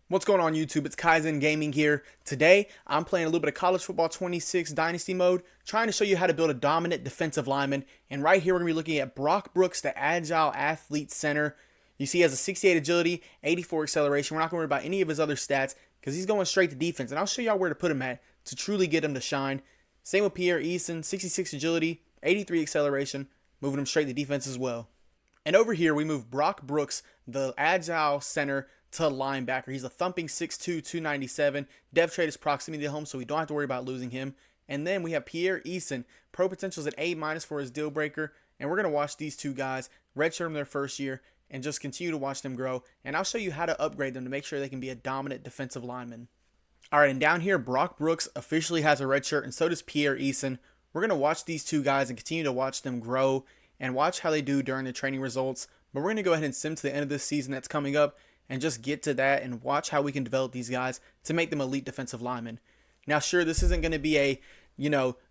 What's going on YouTube? It's Kaizen Gaming here. Today, I'm playing a little bit of College Football 26 Dynasty mode, trying to show you how to build a dominant defensive lineman. And right here, we're going to be looking at Brock Brooks, the agile athlete center. You see he has a 68 agility, 84 acceleration. We're not going to worry about any of his other stats because he's going straight to defense. And I'll show y'all where to put him at to truly get him to shine. Same with Pierre Eason, 66 agility, 83 acceleration, moving him straight to defense as well. And over here, we move Brock Brooks, the agile center, to linebacker. He's a thumping 6'2", 297. Dev trade is proximity to home, so we don't have to worry about losing him. And then we have Pierre Eason. Pro potential is at A- for his deal breaker. And we're going to watch these two guys redshirt them their first year and just continue to watch them grow. And I'll show you how to upgrade them to make sure they can be a dominant defensive lineman. All right, and down here, Brock Brooks officially has a red shirt, and so does Pierre Eason. We're going to watch these two guys and continue to watch them grow and watch how they do during the training results. But we're going to go ahead and sim to the end of this season that's coming up and just get to that and watch how we can develop these guys to make them elite defensive linemen. Now, sure, this isn't going to be a,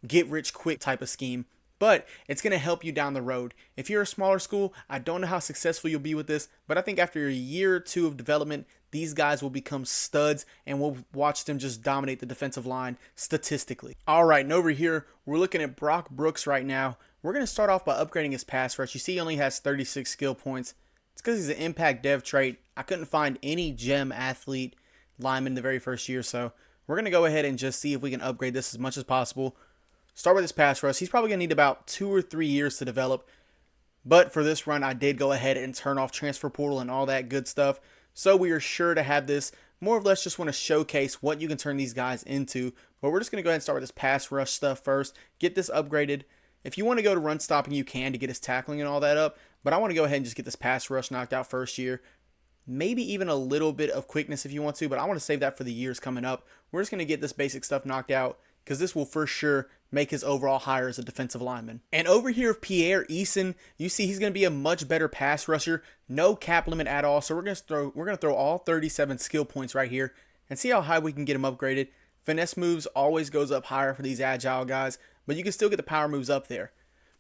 get rich quick type of scheme, but it's going to help you down the road. If you're a smaller school, I don't know how successful you'll be with this, but I think after a year or two of development, these guys will become studs and we'll watch them just dominate the defensive line statistically. All right, and over here, we're looking at Brock Brooks right now. We're going to start off by upgrading his pass rush. You see he only has 36 skill points. It's because he's an impact dev trait. I couldn't find any gem athlete lineman the very first year, so we're going to go ahead and just see if we can upgrade this as much as possible. Start with his pass rush. He's probably going to need about 2 or 3 years to develop, but for this run, I did go ahead and turn off transfer portal and all that good stuff, so we are sure to have this. More or less just want to showcase what you can turn these guys into, but we're just going to go ahead and start with this pass rush stuff first, get this upgraded. If you want to go to run stopping, you can to get his tackling and all that up, but I want to go ahead and just get this pass rush knocked out first year. Maybe even a little bit of quickness if you want to, but I want to save that for the years coming up. We're just going to get this basic stuff knocked out because this will for sure make his overall higher as a defensive lineman. And over here with Pierre Eason, you see he's going to be a much better pass rusher, no cap limit at all. So we're going to throw all 37 skill points right here and see how high we can get him upgraded. Finesse moves always goes up higher for these agile guys, but you can still get the power moves up there.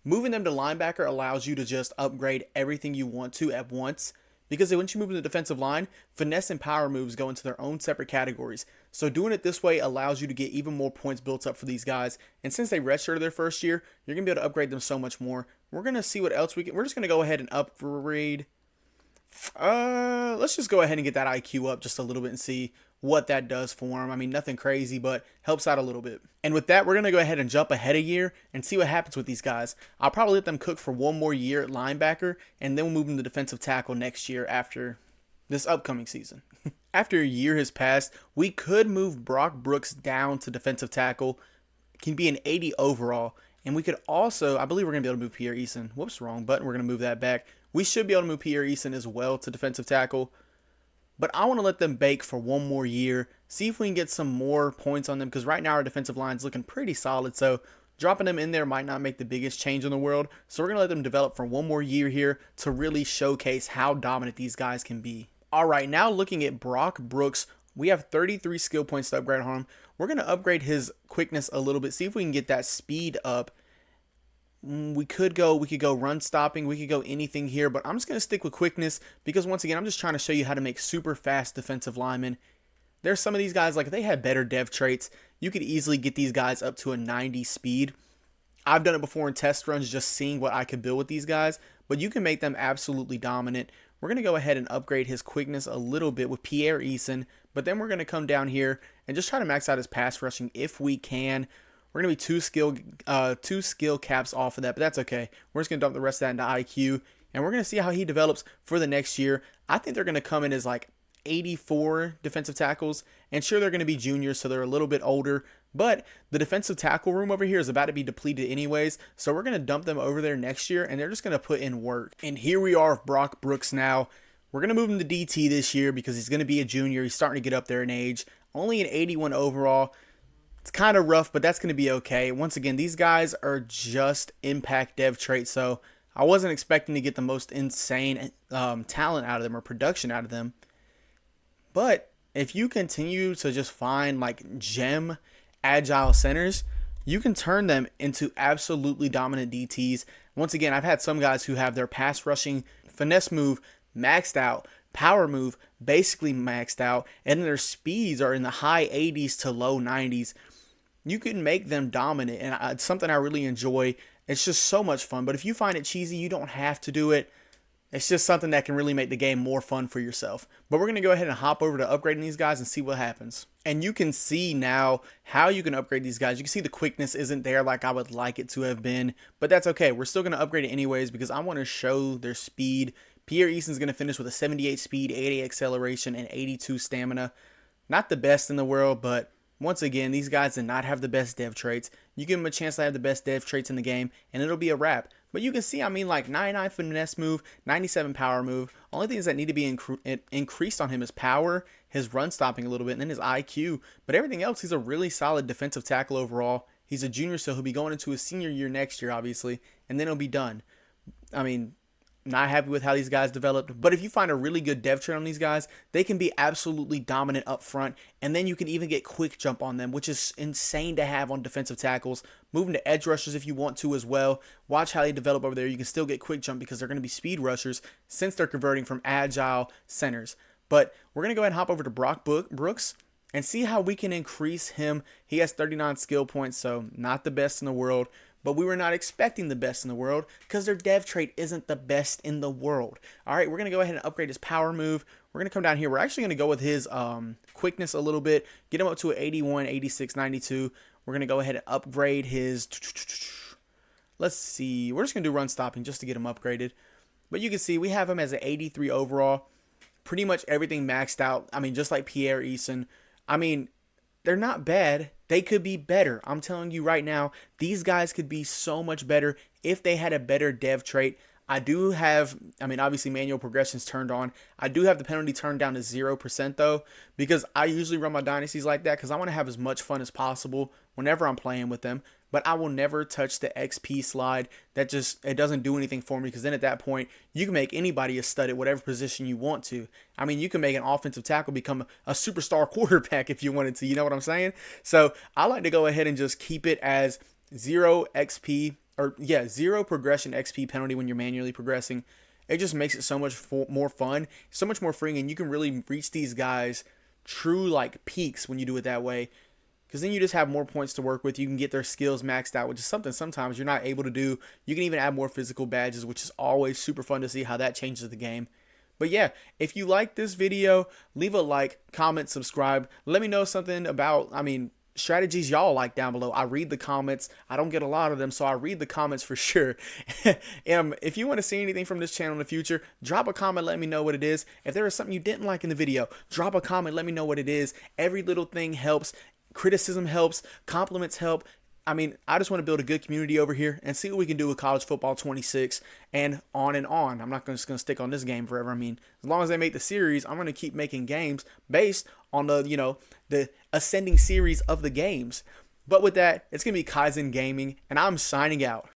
Moving them to linebacker allows you to just upgrade everything you want to at once, because once you move to the defensive line, finesse and power moves go into their own separate categories. So doing it this way allows you to get even more points built up for these guys. And since they redshirted their first year, you're going to be able to upgrade them so much more. We're going to see what else we can. We're just going to go ahead and upgrade. Let's just go ahead and get that IQ up just a little bit and see what that does for him. I mean, nothing crazy, but helps out a little bit. And with that, we're going to go ahead and jump ahead a year and see what happens with these guys. I'll probably let them cook for one more year at linebacker, and then we'll move them to defensive tackle next year after this upcoming season. After a year has passed, we could move Brock Brooks down to defensive tackle. Can be an 80 overall. And we could also, I believe we're going to be able to move Pierre Eason. Whoops, wrong button. We're going to move that back. We should be able to move Pierre Eason as well to defensive tackle. But I want to let them bake for one more year, see if we can get some more points on them, because right now our defensive line is looking pretty solid, so dropping them in there might not make the biggest change in the world. So we're going to let them develop for one more year here to really showcase how dominant these guys can be. All right, now looking at Brock Brooks, we have 33 skill points to upgrade on him. We're going to upgrade his quickness a little bit, see if we can get that speed up. We could go run stopping, we could go anything here, but I'm just going to stick with quickness because once again, I'm just trying to show you how to make super fast defensive linemen. There's some of these guys, like if they had better dev traits, you could easily get these guys up to a 90 speed. I've done it before in test runs, just seeing what I could build with these guys, but you can make them absolutely dominant. We're going to go ahead and upgrade his quickness a little bit with Pierre Eason, but then we're going to come down here and just try to max out his pass rushing if we can. We're going to be two skill caps off of that, but that's okay. We're just going to dump the rest of that into IQ, and we're going to see how he develops for the next year. I think they're going to come in as like 84 defensive tackles, and sure, they're going to be juniors, so they're a little bit older, but the defensive tackle room over here is about to be depleted anyways, so we're going to dump them over there next year, and they're just going to put in work. And here we are with Brock Brooks now. We're going to move him to DT this year because he's going to be a junior. He's starting to get up there in age. Only an 81 overall. It's kind of rough, but that's going to be okay. Once again, these guys are just impact dev traits, so I wasn't expecting to get the most insane talent out of them or production out of them. But if you continue to just find like gem agile centers, you can turn them into absolutely dominant DTs. Once again, I've had some guys who have their pass rushing finesse move maxed out. power move basically maxed out, and then their speeds are in the high 80s to low 90s. You can make them dominant, and it's something I really enjoy. It's just so much fun. But if you find it cheesy, you don't have to do it. It's just something that can really make the game more fun for yourself. But we're going to go ahead and hop over to upgrading these guys and see what happens. And you can see now how you can upgrade these guys. You can see the quickness isn't there like I would like it to have been. But that's okay. We're still going to upgrade it anyways because I want to show their speed. Pierre Eason's going to finish with a 78 speed, 88 acceleration, and 82 stamina. Not the best in the world, but once again, these guys did not have the best dev traits. You give them a chance to have the best dev traits in the game, and it'll be a wrap. But you can see, I mean, like 99 finesse move, 97 power move. Only things that need to be increased on him is power, his run stopping a little bit, and then his IQ. But everything else, he's a really solid defensive tackle overall. He's a junior, so he'll be going into his senior year next year, obviously, and then he'll be done. I mean, not happy with how these guys developed, but if you find a really good dev trait on these guys, they can be absolutely dominant up front, and then you can even get quick jump on them, which is insane to have on defensive tackles. Moving to edge rushers if you want to as well. Watch how they develop over there. You can still get quick jump because they're going to be speed rushers since they're converting from agile centers. But we're going to go ahead and hop over to Brock Brooks and see how we can increase him. He has 39 skill points, so not the best in the world. But we were not expecting the best in the world because their dev trait isn't the best in the world. All right, we're going to go ahead and upgrade his power move. We're going to come down here. We're actually going to go with his quickness a little bit, get him up to an 81, 86, 92. We're going to go ahead and upgrade his, let's see, we're just going to do run stopping just to get him upgraded. But you can see we have him as an 83 overall. Pretty much everything maxed out. I mean, just like Pierre Eason. I mean, they're not bad. They could be better. I'm telling you right now, these guys could be so much better if they had a better dev trait. I do have, I mean, obviously manual progression's turned on. I do have the penalty turned down to 0% though, because I usually run my dynasties like that because I want to have as much fun as possible whenever I'm playing with them. But I will never touch the XP slide. That just, it doesn't do anything for me because then at that point, you can make anybody a stud at whatever position you want to. I mean, you can make an offensive tackle become a superstar quarterback if you wanted to. You know what I'm saying? So I like to go ahead and just keep it as 0 XP. Or yeah, 0 progression XP penalty when you're manually progressing. It just makes it so much more fun, so much more freeing, and you can really reach these guys true like peaks when you do it that way. Because then you just have more points to work with. You can get their skills maxed out, which is something sometimes you're not able to do. You can even add more physical badges, which is always super fun to see how that changes the game. But yeah, if you like this video, leave a like, comment, subscribe. Let me know something about, I mean, strategies y'all like down below. I read the comments. I don't get a lot of them, so I read the comments for sure. If you want to see anything from this channel in the future, drop a comment, let me know what it is. If there is something you didn't like in the video, drop a comment, let me know what it is. Every little thing helps. Criticism helps. Compliments help. I mean, I just want to build a good community over here and see what we can do with college football 26 and on and on. I'm not just going to stick on this game forever. I mean, as long as they make the series, I'm going to keep making games based on the, you know, the ascending series of the games. But with that, it's going to be Kaizen Gaming, and I'm signing out.